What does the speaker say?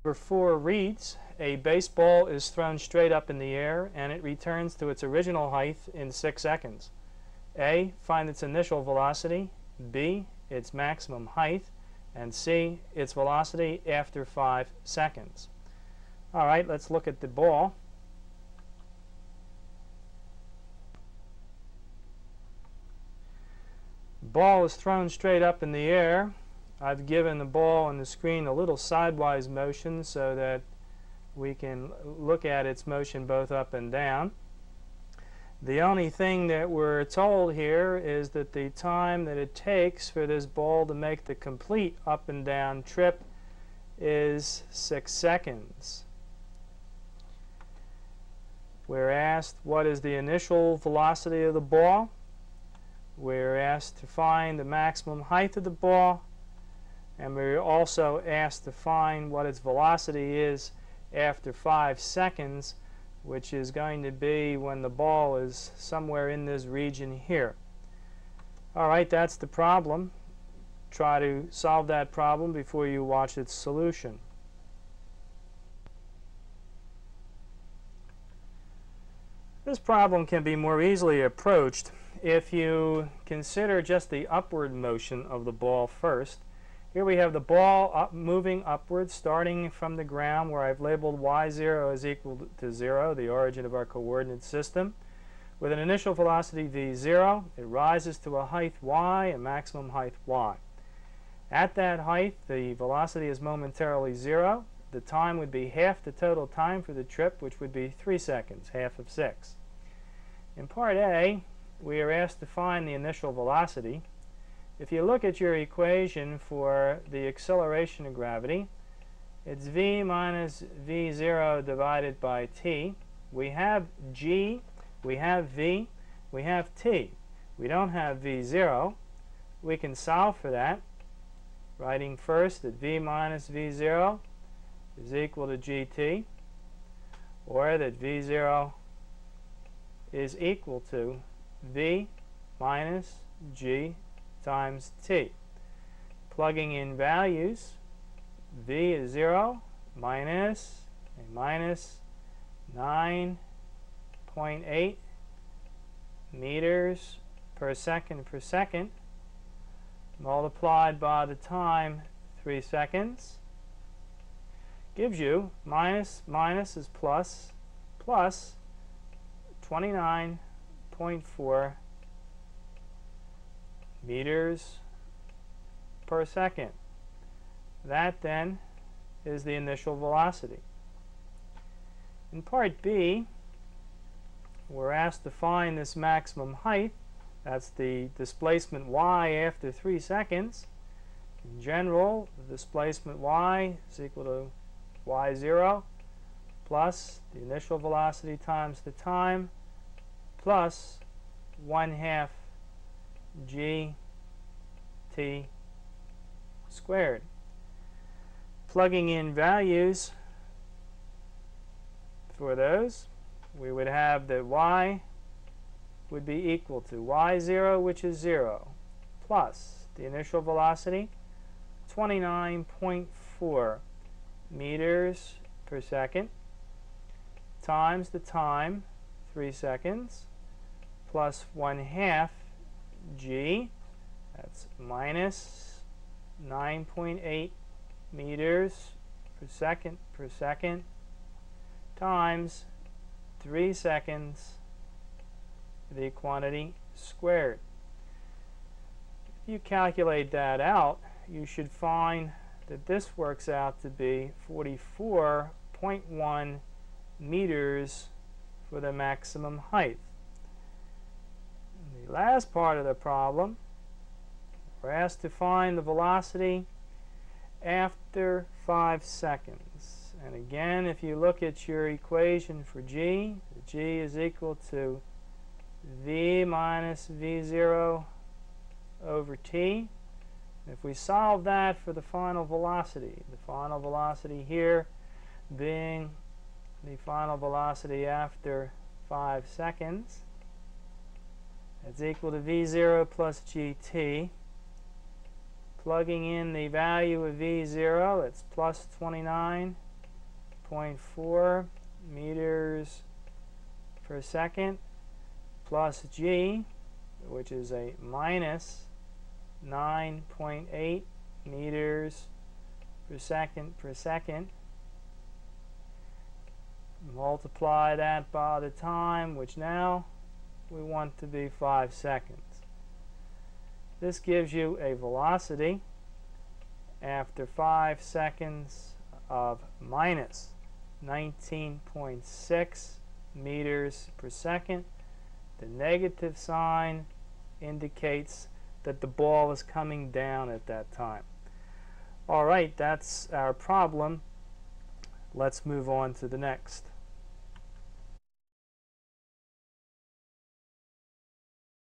Number 4 reads, a baseball is thrown straight up in the air and it returns to its original height in 6 seconds. A, find its initial velocity, B, its maximum height, and C, its velocity after 5 seconds. All right, let's look at the ball. The ball is thrown straight up in the air. I've given the ball on the screen a little sidewise motion so that we can look at its motion both up and down. The only thing that we're told here is that the time that it takes for this ball to make the complete up and down trip is 6 seconds. We're asked what is the initial velocity of the ball. We're asked to find the maximum height of the ball. And we're also asked to find what its velocity is after 5 seconds, which is going to be when the ball is somewhere in this region here. All right, that's the problem. Try to solve that problem before you watch its solution. This problem can be more easily approached if you consider just the upward motion of the ball first. Here we have the ball moving upwards, starting from the ground where I've labeled y0 is equal to 0, the origin of our coordinate system. With an initial velocity v0, it rises to a height y, a maximum height y. At that height, the velocity is momentarily 0. The time would be half the total time for the trip, which would be 3 seconds, half of 6. In part A, we are asked to find the initial velocity. If you look at your equation for the acceleration of gravity, it's v minus v0 divided by t. We have g, we have v, we have t. We don't have v0. We can solve for that, writing first that v minus v0 is equal to gt, or that v0 is equal to v minus g times t. Plugging in values, v is 0 minus 9.8 meters per second multiplied by the time 3 seconds gives you minus is plus 29.4 meters per second. That then is the initial velocity. In part B, we're asked to find this maximum height. That's the displacement y after 3 seconds. In general, the displacement y is equal to y0 plus the initial velocity times the time plus 1/2 gt squared. Plugging in values for those, we would have that y would be equal to y0, which is 0, plus the initial velocity, 29.4 meters per second, times the time, 3 seconds, plus 1/2 g, that's minus 9.8 meters per second, times 3 seconds, the quantity squared. If you calculate that out, you should find that this works out to be 44.1 meters for the maximum height. The last part of the problem, we're asked to find the velocity after 5 seconds. And again, if you look at your equation for g, g is equal to v minus v0 over t. If we solve that for the final velocity here being the final velocity after 5 seconds, that's equal to v0 plus gt. Plugging in the value of v0, it's plus 29 9.4 meters per second plus g, which is a minus 9.8 meters per second. Multiply that by the time, which now we want to be 5 seconds. This gives you a velocity after 5 seconds of minus 19.6 meters per second. The negative sign indicates that the ball is coming down at that time. All right, that's our problem. Let's move on to the next.